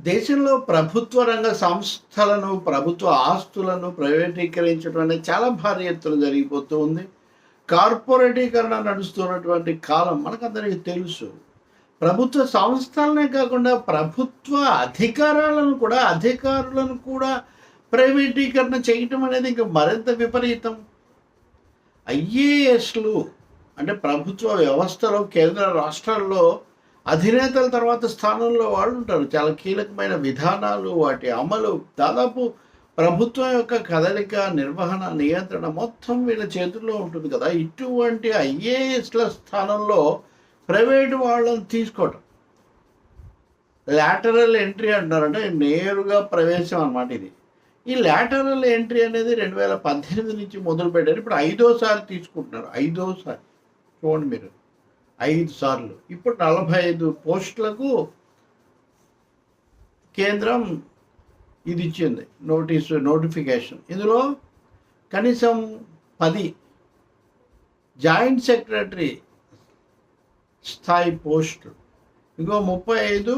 దేశంలో ప్రభుత్వ రంగ సంస్థలను, ప్రభుత్వ ఆస్తులను ప్రైవేటీకరించడం అనేది చాలా భారీ ఎత్తున జరిగిపోతూ ఉంది. కార్పొరేటీకరణ నడుస్తున్నటువంటి కాలం మనకందరికీ తెలుసు. ప్రభుత్వ సంస్థలనే కాకుండా ప్రభుత్వ అధికారులను కూడా ప్రైవేటీకరణ చేయటం అనేది ఇంకా మరింత విపరీతం. ఐఏఎస్లు అంటే ప్రభుత్వ వ్యవస్థలో కేంద్ర రాష్ట్రాల్లో అధినేతల తర్వాత స్థానంలో వాళ్ళు ఉంటారు. చాలా కీలకమైన విధానాలు, వాటి అమలు, దాదాపు ప్రభుత్వం యొక్క కదలిక, నిర్వహణ, నియంత్రణ మొత్తం వీళ్ళ చేతుల్లో ఉంటుంది కదా. ఇటువంటి ఐఏఎస్ల స్థానంలో ప్రైవేటు వాళ్ళని తీసుకోవటం, లాటరల్ ఎంట్రీ అంటున్నారు. అంటే నేరుగా ప్రవేశం అన్నమాట ఇది. ఈ లాటరల్ ఎంట్రీ అనేది 2018 నుంచి మొదలుపెట్టారు. ఇప్పుడు 5వ తీసుకుంటున్నారు. 5వసారి చూడండి మీరు, 5 సార్లు. ఇప్పుడు 45 పోస్టులకు కేంద్రం ఇది ఇచ్చింది, నోటిఫికేషన్. ఇందులో కనీసం 10 జాయింట్ సెక్రటరీ స్థాయి పోస్టులు, ఇంకో 35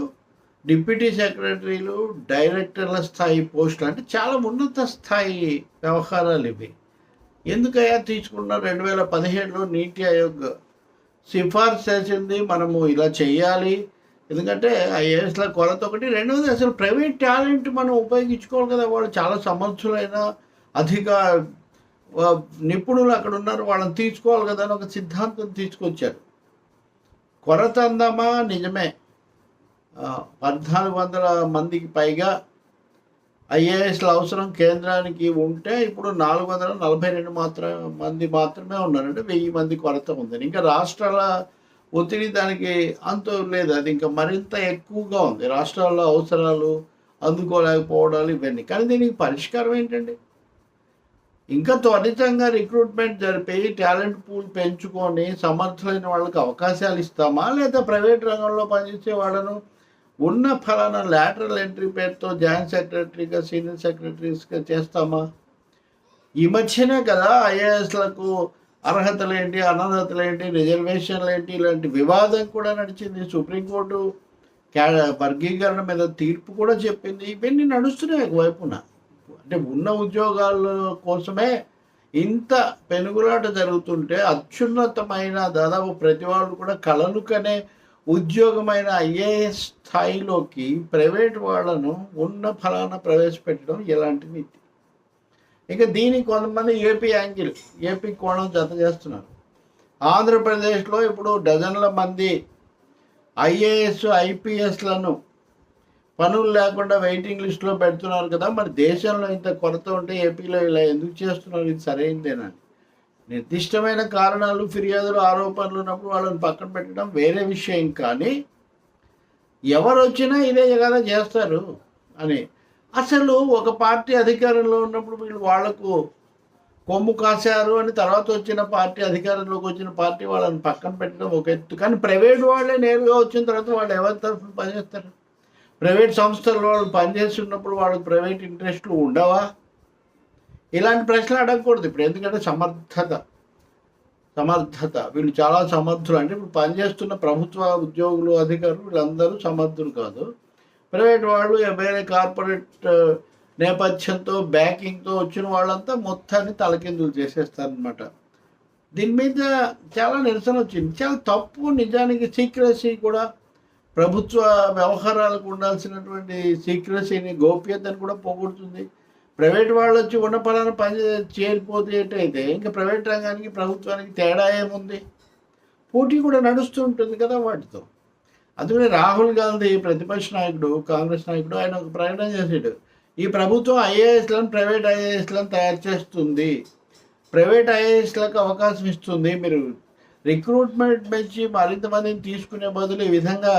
డిప్యూటీ సెక్రటరీలు, డైరెక్టర్ల స్థాయి పోస్టులు. అంటే చాలా ఉన్నత స్థాయి వ్యవహారాలు ఇవి. ఎందుకయ్యా తీసుకున్నారు? 2017లో నీతి ఆయోగ్ సిఫార్సు చేసింది, మనము ఇలా చేయాలి. ఎందుకంటే ఐఏఎస్ల కొరత ఒకటి, రెండవది అసలు ప్రైవేట్ టాలెంట్ మనం ఉపయోగించుకోవాలి కదా. వాళ్ళు చాలా సమర్థులైన అధిక నిపుణులు అక్కడ ఉన్నారు, వాళ్ళని తీసుకోవాలి కదా అని ఒక సిద్ధాంతం తీసుకొచ్చారు. కొరత అందామా? నిజమే. 1400 మందికి పైగా ఐఏఎస్ల అవసరం కేంద్రానికి ఉంటే ఇప్పుడు 442 మంది మాత్రమే ఉన్నారు. అంటే 1000 మంది కొరత ఉంది. ఇంకా రాష్ట్రాల ఒత్తిడి దానికి అంతు లేదు, అది ఇంకా మరింత ఎక్కువగా ఉంది. రాష్ట్రాల అవసరాలు అందుకోలేకపోవడాలు ఇవన్నీ. కానీ దీనికి పరిష్కారం ఏంటండి? ఇంకా త్వరితంగా రిక్రూట్మెంట్ జరిపి టాలెంట్ పూల్ పెంచుకొని సమర్థులైన వాళ్ళకి అవకాశాలు ఇస్తామా, లేదా ప్రైవేట్ రంగంలో పనిచేసే వాళ్ళను ఉన్న ఫలానా లాటరల్ ఎంట్రీ పేరుతో జాయింట్ సెక్రటరీగా, సీనియర్ సెక్రటరీస్గా చేస్తామా? ఈ మధ్యనే కదా ఐఏఎస్లకు అర్హతలు ఏంటి, అనర్హతలు ఏంటి, రిజర్వేషన్లు ఏంటి, ఇలాంటి వివాదం కూడా నడిచింది. సుప్రీంకోర్టు వర్గీకరణ మీద తీర్పు కూడా చెప్పింది. ఇవన్నీ నడుస్తున్నాయి ఒకవైపున. అంటే ఉన్న ఉద్యోగాల కోసమే ఇంత పెనుగులాట జరుగుతుంటే అత్యున్నతమైన దాదాపు ప్రతి వాళ్ళు కూడా కలలు కనే ఉద్యోగమైన ఐఏఎస్ స్థాయిలోకి ప్రైవేట్ వాళ్ళను ఉన్న ఫలానా ప్రవేశపెట్టడం ఎలాంటి నీతి? ఇక దీనికి కొంతమంది ఏపీ కోణం జత చేస్తున్నారు. ఆంధ్రప్రదేశ్లో ఇప్పుడు డజన్ల మంది ఐఏఎస్, ఐపీఎస్లను పనులు లేకుండా వెయిటింగ్ లిస్టులో పెడుతున్నారు కదా. మరి దేశంలో ఇంత కొరత ఉంటే ఏపీలో ఇలా ఎందుకు చేస్తున్నారు? ఇది సరైనదేనండి. నిర్దిష్టమైన కారణాలు, ఫిర్యాదులు, ఆరోపణలు ఉన్నప్పుడు వాళ్ళని పక్కన పెట్టడం వేరే విషయం. కానీ ఎవరు వచ్చినా ఇదే కదా చేస్తారు అని. అసలు ఒక పార్టీ అధికారంలో ఉన్నప్పుడు వీళ్ళు వాళ్లకు కొమ్ము కాశారు అని తర్వాత వచ్చిన పార్టీ, అధికారంలోకి వచ్చిన పార్టీ వాళ్ళని పక్కన పెట్టడం ఒక ఎత్తు. కానీ ప్రైవేట్ వాళ్ళే నేరుగా వచ్చిన తర్వాత వాళ్ళు ఎవరి తరఫున పనిచేస్తారు? ప్రైవేట్ సంస్థల్లో వాళ్ళు పనిచేస్తున్నప్పుడు వాళ్ళకి ప్రైవేట్ ఇంట్రెస్ట్లు ఉండవా? ఇలాంటి ప్రశ్నలు అడగకూడదు ఇప్పుడు. ఎందుకంటే సమర్థత వీళ్ళు చాలా సమర్థులు. అంటే ఇప్పుడు పనిచేస్తున్న ప్రభుత్వ ఉద్యోగులు, అధికారులు వీళ్ళందరూ సమర్థులు కాదు. ప్రైవేట్ వాళ్ళు వేరే కార్పొరేట్ నేపథ్యంతో, బ్యాకింగ్తో వచ్చిన వాళ్ళంతా మొత్తాన్ని తలకిందులు చేసేస్తారనమాట. దీని మీద చాలా నిరసన వచ్చింది. చాలా తప్పు నిజానికి. సీక్రెసీ కూడా, ప్రభుత్వ వ్యవహారాలకు ఉండాల్సినటువంటి సీక్రెసీని, గోప్యతను కూడా పోగొడుతుంది. ప్రైవేట్ వాళ్ళు వచ్చి ఉన్న పలానా పని చేరిపోతేటైతే ఇంకా ప్రైవేట్ రంగానికి, ప్రభుత్వానికి తేడా ఏముంది? పోటీ కూడా నడుస్తూ ఉంటుంది కదా వాటితో. అందుకని రాహుల్ గాంధీ ప్రతిపక్ష నాయకుడు, కాంగ్రెస్ నాయకుడు, ఆయన ఒక ప్రకటన చేశాడు. ఈ ప్రభుత్వం ఐఏఎస్లను, ప్రైవేట్ ఐఏఎస్లను తయారు చేస్తుంది, ప్రైవేట్ ఐఏఎస్లకు అవకాశం ఇస్తుంది. మీరు రిక్రూట్మెంట్ పెంచి మరింత మందిని తీసుకునే బదులు ఈ విధంగా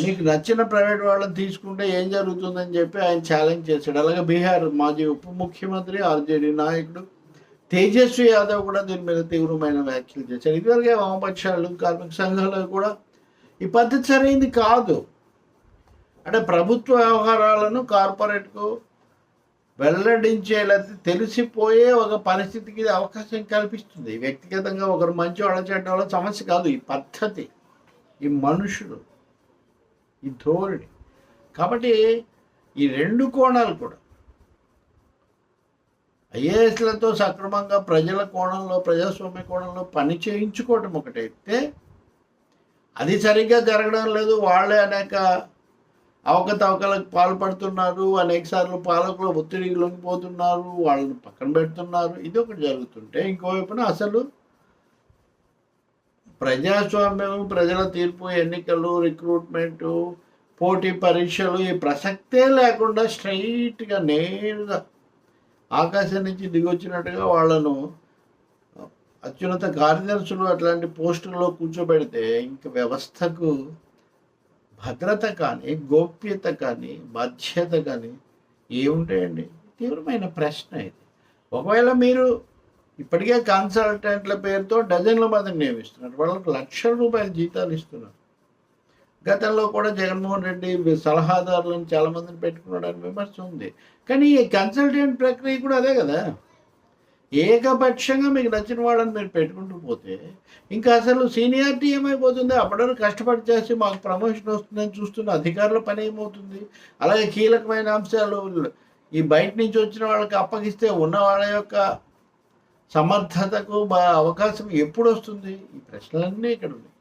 మీకు నచ్చిన ప్రైవేట్ వాళ్ళని తీసుకుంటే ఏం జరుగుతుందని చెప్పి ఆయన ఛాలెంజ్ చేశాడు. అలాగే బీహార్ మాజీ ఉప ముఖ్యమంత్రి, ఆర్జేడీ నాయకుడు తేజస్వి యాదవ్ కూడా దీని మీద తీవ్రమైన వ్యాఖ్యలు చేశారు. ఇదివరకే వామపక్షాలు, కార్మిక సంఘాలు కూడా ఈ పద్ధతి సరైనది కాదు. అంటే ప్రభుత్వ వ్యవహారాలను కార్పొరేట్కు వెల్లడించేలా తెలిసిపోయే ఒక పరిస్థితికి అవకాశం కల్పిస్తుంది. వ్యక్తిగతంగా ఒకరు మంచి వాళ్ళ చెడ్డ వాళ్ళ సమస్య కాదు. ఈ పద్ధతి, ఈ మనుషులు, ఈ ధోరణి కాబట్టి ఈ రెండు కోణాలు కూడా ఐఏఎస్లతో సక్రమంగా ప్రజల కోణంలో, ప్రజాస్వామ్య కోణంలో పని చేయించుకోవటం ఒకటైతే, అది సరిగ్గా జరగడం లేదు, వాళ్ళే అనేక అవకతవకలకు పాల్పడుతున్నారు, అనేక సార్లు పాలకులు ఒత్తిడికి లొంగిపోతున్నారు, వాళ్ళని పక్కన పెడుతున్నారు, ఇది ఒకటి జరుగుతుంటే, ఇంకోవైపున అసలు ప్రజాస్వామ్యం, ప్రజల తీర్పు, ఎన్నికలు, రిక్రూట్మెంటు, పోటీ పరీక్షలు ఈ ప్రసక్తే లేకుండా స్ట్రైట్గా నేరుగా ఆకాశం నుంచి దిగొచ్చినట్టుగా వాళ్ళను అత్యున్నత కార్యదర్శులు అట్లాంటి పోస్టుల్లో కూర్చోబెడితే ఇంక వ్యవస్థకు భద్రత కానీ, గోప్యత కానీ, బాధ్యత కానీ ఏముంటాయండి? తీవ్రమైన ప్రశ్న ఇది. ఒకవేళ మీరు ఇప్పటికే కన్సల్టెంట్ల పేరుతో డజన్ల మందిని నియమిస్తున్నారు, వాళ్ళకి ₹1,00,000 జీతాలు ఇస్తున్నారు. గతంలో కూడా జగన్మోహన్ రెడ్డి సలహాదారులను చాలామందిని పెట్టుకున్నాడని విమర్శ ఉంది. కానీ ఈ కన్సల్టెంట్ ప్రక్రియ కూడా అదే కదా. ఏకపక్షంగా మీకు నచ్చిన వాళ్ళని మీరు పెట్టుకుంటూ పోతే ఇంకా అసలు సీనియారిటీ ఏమైపోతుంది? అప్పటివరకు కష్టపడి చేసి మాకు ప్రమోషన్ వస్తుందని చూస్తున్న అధికారుల పని ఏమవుతుంది? అలాగే కీలకమైన అంశాలు ఈ బయట నుంచి వచ్చిన వాళ్ళకి అప్పగిస్తే ఉన్న వాళ్ళ యొక్క సమర్థతకు అవకాశం ఎప్పుడు వస్తుంది? ఈ ప్రశ్నలన్నీ ఇక్కడ ఉన్నాయి.